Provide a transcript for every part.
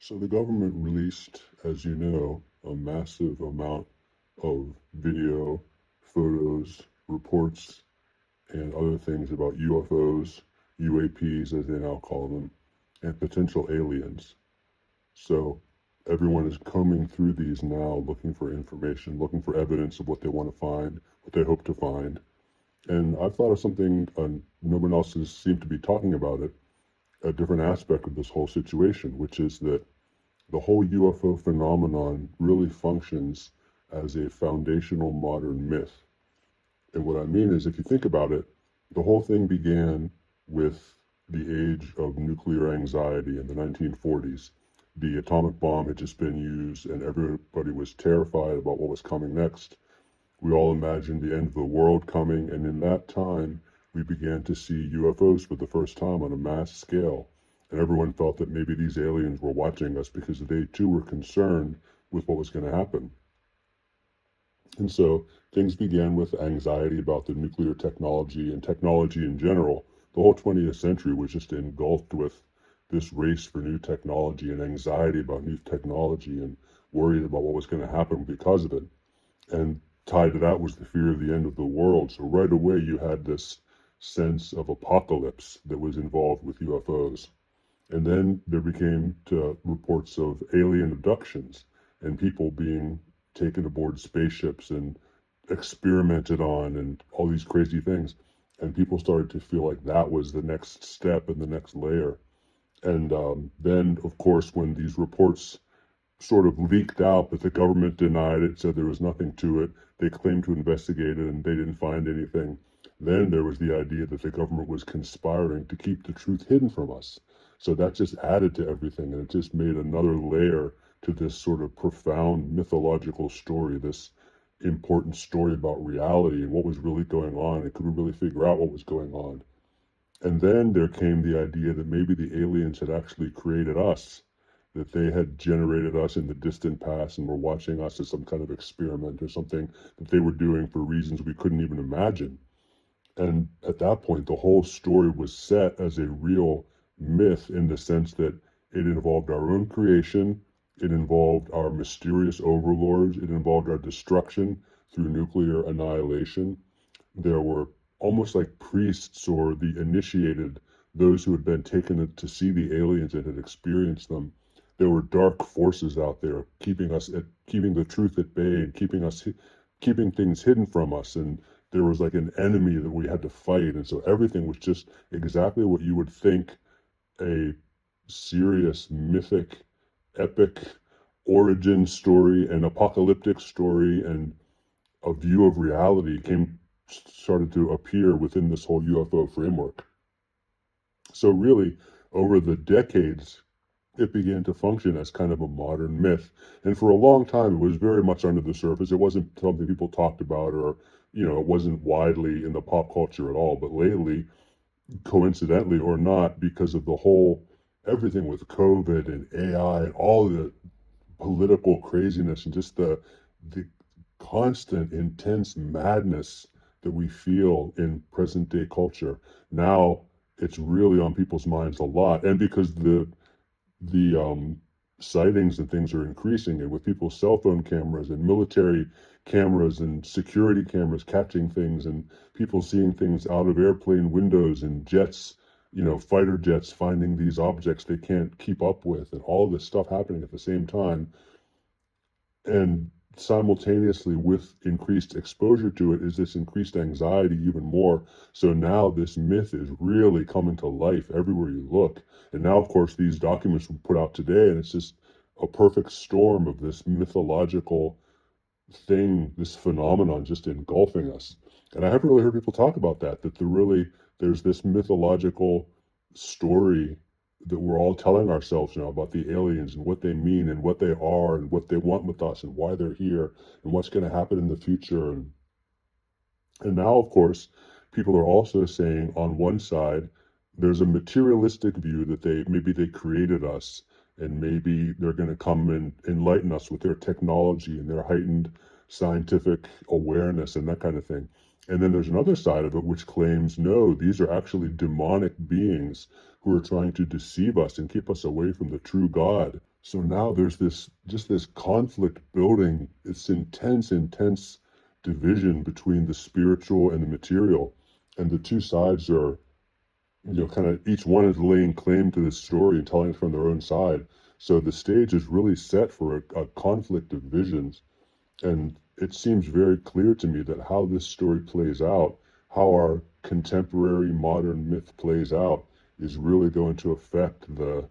So the government released, as you know, a massive amount of video, photos, reports, and other things about UFOs, UAPs as they now call them, and potential aliens. So everyone is combing through these now looking for information, looking for evidence of what they want to find, what they hope to find. And I've thought of something, no one else has seemed to be talking about it, a different aspect of this whole situation, which is that the whole UFO phenomenon really functions as a foundational modern myth. And what I mean is, if you think about it, the whole thing began with the age of nuclear anxiety in the 1940s. The atomic bomb had just been used, and everybody was terrified about what was coming next. We all imagined the end of the world coming, and in that time, we began to see UFOs for the first time on a mass scale. And everyone felt that maybe these aliens were watching us because they too were concerned with what was going to happen. And so things began with anxiety about the nuclear technology and technology in general. The whole 20th century was just engulfed with this race for new technology and anxiety about new technology and worried about what was going to happen because of it. And tied to that was the fear of the end of the world. So right away you had this sense of apocalypse that was involved with UFOs. And then there became reports of alien abductions and people being taken aboard spaceships and experimented on and all these crazy things. And people started to feel like that was the next step and the next layer. And then, of course, when these reports sort of leaked out, but the government denied it, said there was nothing to it. They claimed to investigate it and they didn't find anything. Then there was the idea that the government was conspiring to keep the truth hidden from us. So that just added to everything, and it just made another layer to this sort of profound mythological story, this important story about reality and what was really going on, and could we really figure out what was going on? And then there came the idea that maybe the aliens had actually created us, that they had generated us in the distant past and were watching us as some kind of experiment or something that they were doing for reasons we couldn't even imagine. And at that point, the whole story was set as a real myth in the sense that it involved our own creation, it involved our mysterious overlords, it involved our destruction through nuclear annihilation. There were almost like priests or the initiated, those who had been taken to see the aliens and had experienced them. There were dark forces out there keeping the truth at bay and keeping things hidden from us. And there was like an enemy that we had to fight. And so everything was just exactly what you would think a serious, mythic, epic origin story, an apocalyptic story, and a view of reality started to appear within this whole UFO framework. So really, over the decades, it began to function as kind of a modern myth. And for a long time, it was very much under the surface. It wasn't something people talked about, or, it wasn't widely in the pop culture at all. But lately, coincidentally or not, because of the whole everything with COVID and AI and all the political craziness and just the constant intense madness that we feel in present day culture, now it's really on people's minds a lot. And because the sightings and things are increasing, and with people's cell phone cameras and military cameras and security cameras catching things, and people seeing things out of airplane windows and jets, fighter jets finding these objects they can't keep up with, and all this stuff happening at the same time. And simultaneously with increased exposure to it is this increased anxiety even more. So now this myth is really coming to life everywhere you look. And now, of course, these documents were put out today, and it's just a perfect storm of this mythological thing, this phenomenon just engulfing us. And I haven't really heard people talk about that there's this mythological story that we're all telling ourselves now about the aliens and what they mean and what they are and what they want with us and why they're here and what's going to happen in the future. And now, of course, people are also saying on one side, there's a materialistic view that maybe they created us, and maybe they're going to come and enlighten us with their technology and their heightened scientific awareness and that kind of thing. And then there's another side of it which claims, no, these are actually demonic beings who are trying to deceive us and keep us away from the true God. So now there's this conflict building. It's intense division between the spiritual and the material. And the two sides are, kind of each one is laying claim to this story and telling it from their own side. So the stage is really set for a conflict of visions. And it seems very clear to me that how this story plays out, how our contemporary modern myth plays out, is really going to affect the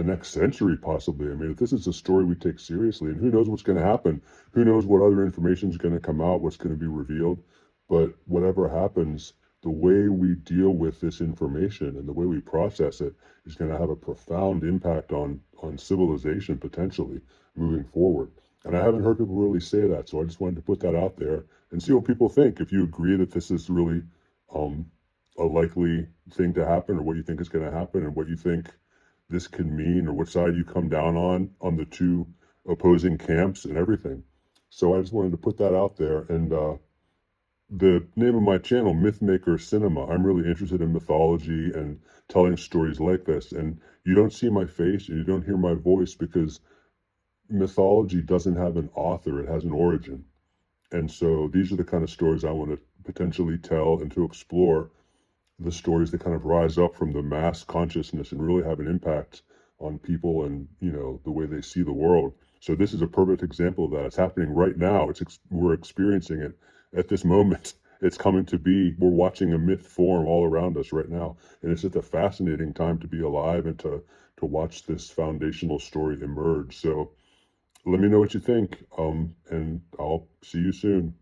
next century, possibly. I mean, if this is a story we take seriously, and who knows what's going to happen, who knows what other information is going to come out, what's going to be revealed. But whatever happens, the way we deal with this information and the way we process it is going to have a profound impact on civilization potentially moving forward. And I haven't heard people really say that, so I just wanted to put that out there and see what people think. If you agree that this is really um, a likely thing to happen, or what you think is going to happen, and what you think this could mean, or what side you come down on the two opposing camps and everything. So I just wanted to put that out there. And the name of my channel, Mythmaker Cinema. I'm really interested in mythology and telling stories like this. And you don't see my face and you don't hear my voice because mythology doesn't have an author, it has an origin. And so these are the kind of stories I want to potentially tell and to explore, the stories that kind of rise up from the mass consciousness and really have an impact on people and, the way they see the world. So this is a perfect example of that. It's happening right now. We're experiencing it at this moment. It's coming to be. We're watching a myth form all around us right now, and it's just a fascinating time to be alive and to watch this foundational story emerge. So let me know what you think, and I'll see you soon.